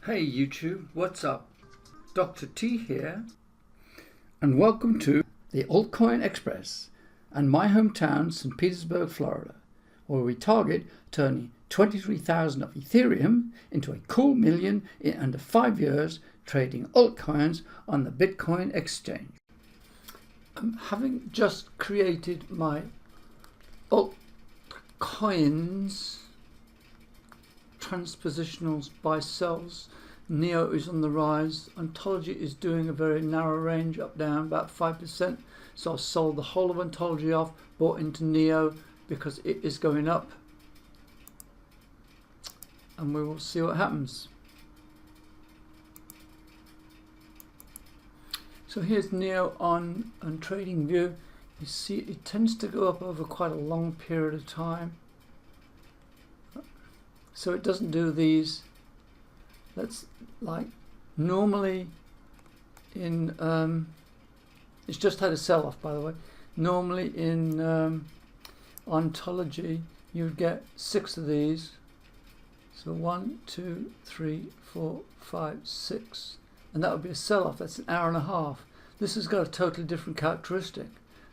Hey YouTube, what's up? Dr. T here, and welcome to the Altcoin Express and my hometown, St. Petersburg, Florida, where we target turning 23,000 of Ethereum into a cool million in under 5 years, trading altcoins on the Bitcoin Exchange. Having just created my altcoins transpositionals buy sells. Neo is on the rise. Ontology is doing a very narrow range, up down about 5%. So I sold the whole of Ontology off, bought into Neo because it is going up, and we will see what happens. So here's Neo on trading view. You see it tends to go up over quite a long period of time. So it doesn't do these. That's like normally in it's just had a sell-off, by the way. Normally in Ontology you would get 6 of these. So 1, 2, 3, 4, 5, 6, and that would be a sell-off. That's an hour and a half. This has got a totally different characteristic.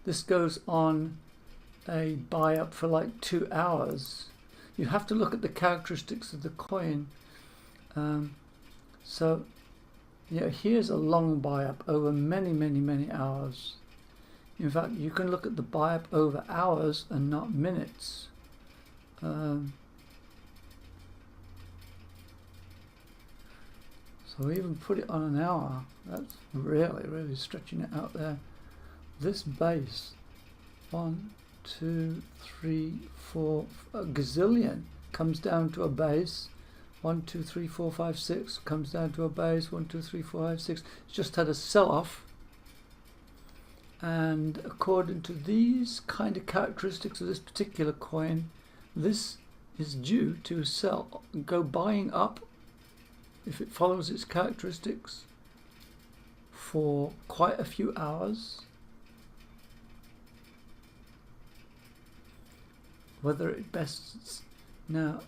This goes on a buy up for like 2 hours. You have to look at the characteristics of the coin. So yeah, here's a long buy up over many hours. In fact, you can look at the buy up over hours and not minutes. So even put it on an hour, that's really stretching it out there. This base, 1, 2, 3, 4, a gazillion comes down to a base. 1, 2, 3, 4, 5, 6 comes down to a base. 1, 2, 3, 4, 5, 6. It's just had a sell-off, and according to these kind of characteristics of this particular coin, this is due to sell, go buying up, if it follows its characteristics, for quite a few hours. Whether it bests now,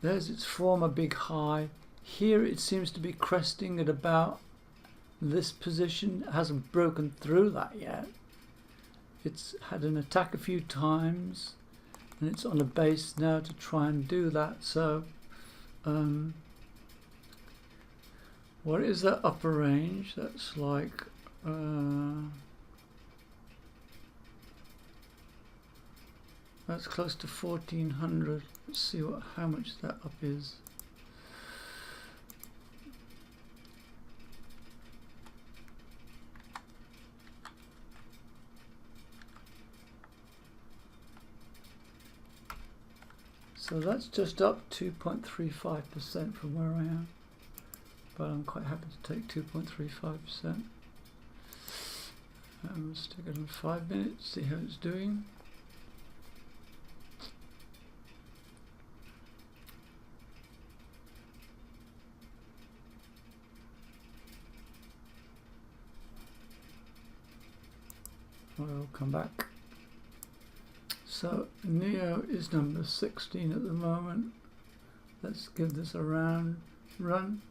there's its former big high. Here it seems to be cresting at about this position. It hasn't broken through that yet. It's had an attack a few times, and it's on a base now to try and do that. So what is that upper range? That's like that's close to 1400. Let's see how much that up is. So that's just up 2.35% from where I am, but I'm quite happy to take 2.35%. Let's stick it in 5 minutes, see how it's doing. We'll come back. So Neo is number 16 at the moment. Let's give this a round run.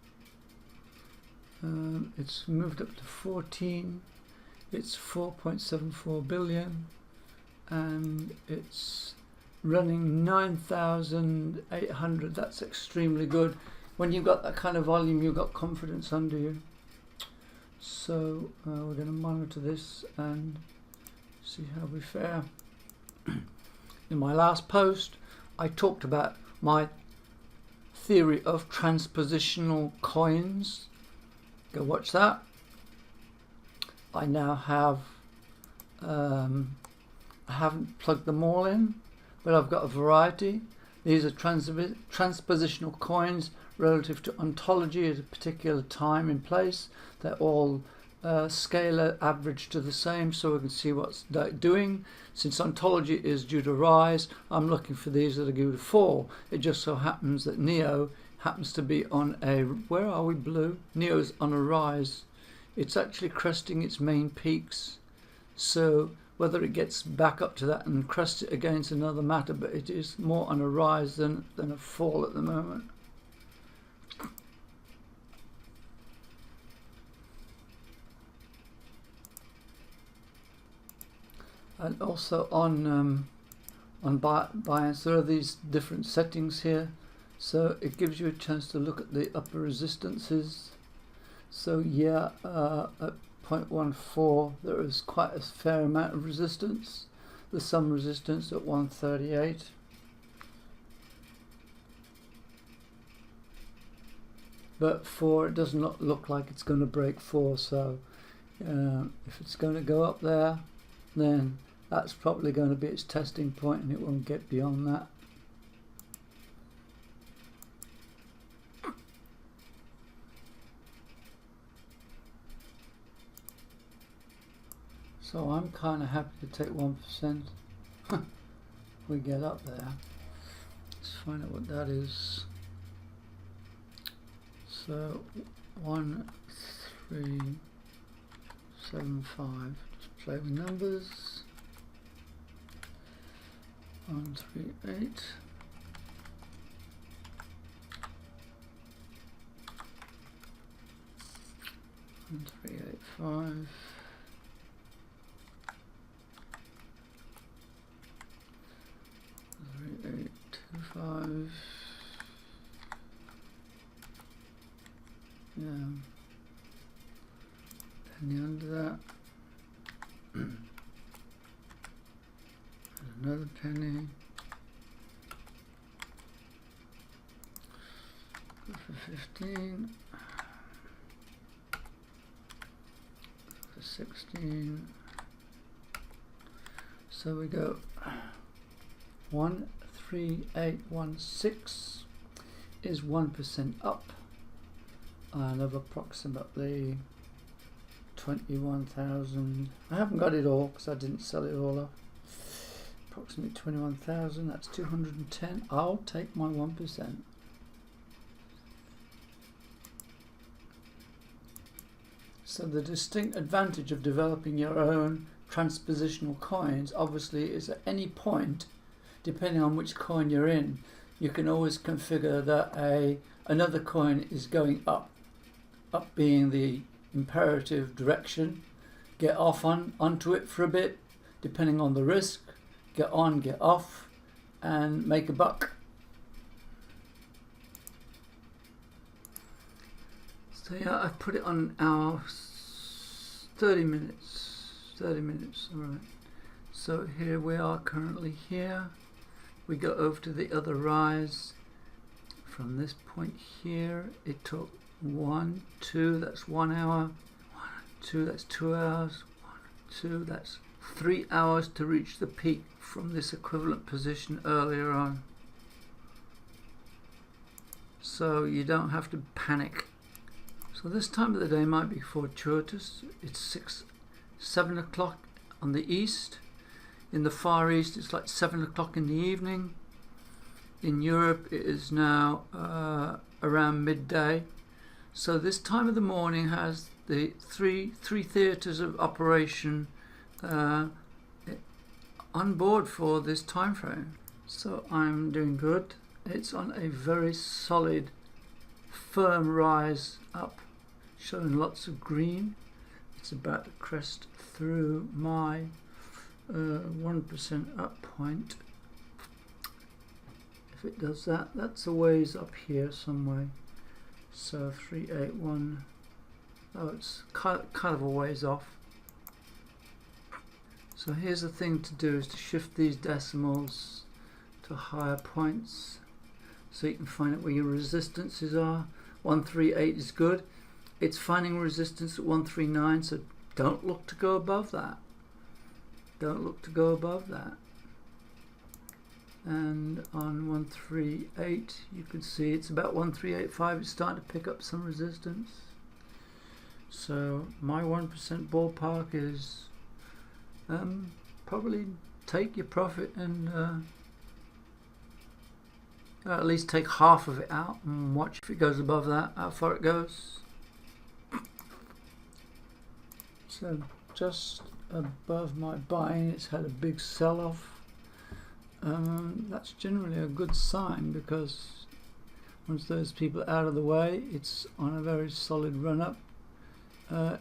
It's moved up to 14. It's 4.74 billion, and it's running 9,800. That's extremely good. When you've got that kind of volume, you've got confidence under you. So we're going to monitor this and see how we fare. In my last post, I talked about my theory of transpositional coins. Go watch that. I now have, I haven't plugged them all in, but I've got a variety. These are transpositional coins relative to ontology at a particular time and place. They're all scalar average to the same, so we can see what's doing. Since ontology is due to rise, I'm looking for these that are due to fall. It just so happens that Neo happens to be on a, where are we, blue? Neo's on a rise. It's actually cresting its main peaks, so Whether it gets back up to that and crests it again is another matter, but it is more on a rise than a fall at the moment. And also on Binance, there are these different settings here, so it gives you a chance to look at the upper resistances. So yeah, at 0.14 there is quite a fair amount of resistance. There's some resistance at 138. But 4, it does not look like it's going to break 4, so if it's going to go up there, then that's probably going to be its testing point, and it won't get beyond that. So I'm kind of happy to take 1%. We get up there. Let's find out what that is. So 1375. Just play with numbers. 138. And 385. 3825. Yeah. Penny under that. Another penny. Go for 15. Go for 16. So we go 13816 is 1% up, and of approximately 21,000. I haven't got it all because I didn't sell it all off. Approximately 21,000. That's 210. I'll take my 1%. So the distinct advantage of developing your own transpositional coins obviously is at any point, depending on which coin you're in, you can always configure that another coin is going up being the imperative direction. Get off onto it for a bit, depending on the risk. Get on, get off, and make a buck. So yeah, I've put it on our 30 minutes. 30 minutes, all right. So here we are currently here. We go over to the other rise. From this point here, it took 1, 2, that's 1 hour. 1, 2, that's 2 hours. 1, 2, that's 3 hours to reach the peak from this equivalent position earlier on. So you don't have to panic. So this time of the day might be fortuitous. It's 7 o'clock on the east. In the Far East, it's like 7 o'clock in the evening. In Europe, it is now around midday. So this time of the morning has the three theatres of operation on board for this time frame. So I'm doing good. It's on a very solid, firm rise up, showing lots of green. It's about to crest through my 1% up point. If it does that, that's a ways up here somewhere. So 381. Oh, it's kind of a ways off. So here's the thing to do, is to shift these decimals to higher points so you can find out where your resistances are. 138 is good. It's finding resistance at 139, so don't look to go above that. Don't look to go above that. And on 138, you can see it's about 1385. It's starting to pick up some resistance. So my 1% ballpark is probably take your profit and at least take half of it out and watch if it goes above that, how far it goes. So just above my buying. It's had a big sell-off. That's generally a good sign, because once those people are out of the way, it's on a very solid run-up.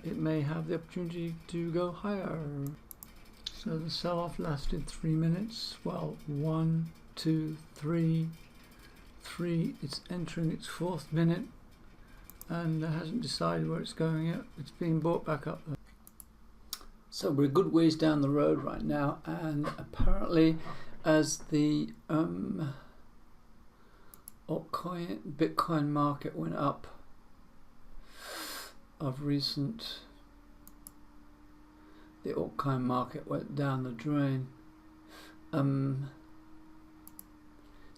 It may have the opportunity to go higher. So the sell-off lasted 3 minutes. Well, 1, 2, 3. It's entering its 4th minute, and hasn't decided where it's going yet. It's being brought back up there. So we're a good ways down the road right now, and apparently as the Bitcoin market went up of recent, the altcoin market went down the drain.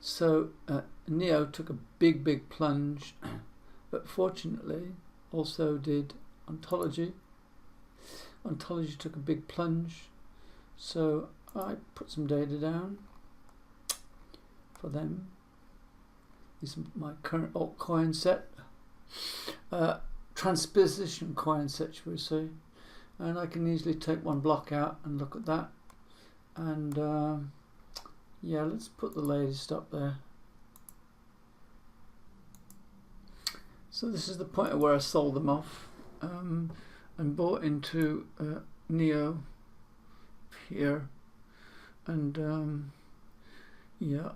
So NEO took a big plunge, but fortunately also did Ontology. Ontology took a big plunge, so I put some data down for them. This is my current altcoin set, transposition coin set, shall we say, and I can easily take one block out and look at that. And yeah, let's put the latest up there. So this is the point where I sold them off and bought into NEO here, and yeah,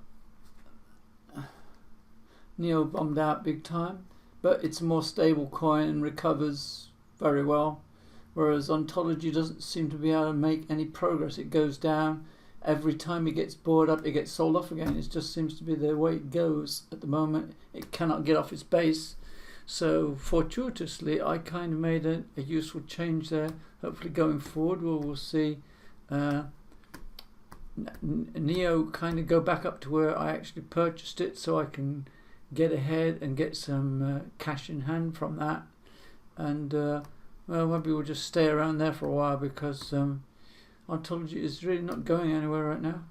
NEO bombed out big time, but it's a more stable coin and recovers very well, whereas Ontology doesn't seem to be able to make any progress. It goes down every time it gets bought up, it gets sold off again. It just seems to be the way it goes at the moment. It cannot get off its base. So fortuitously, I kind of made a useful change there. Hopefully going forward, we'll see NEO kind of go back up to where I actually purchased it, so I can get ahead and get some cash in hand from that. And well, maybe we'll just stay around there for a while, because Ontology is really not going anywhere right now.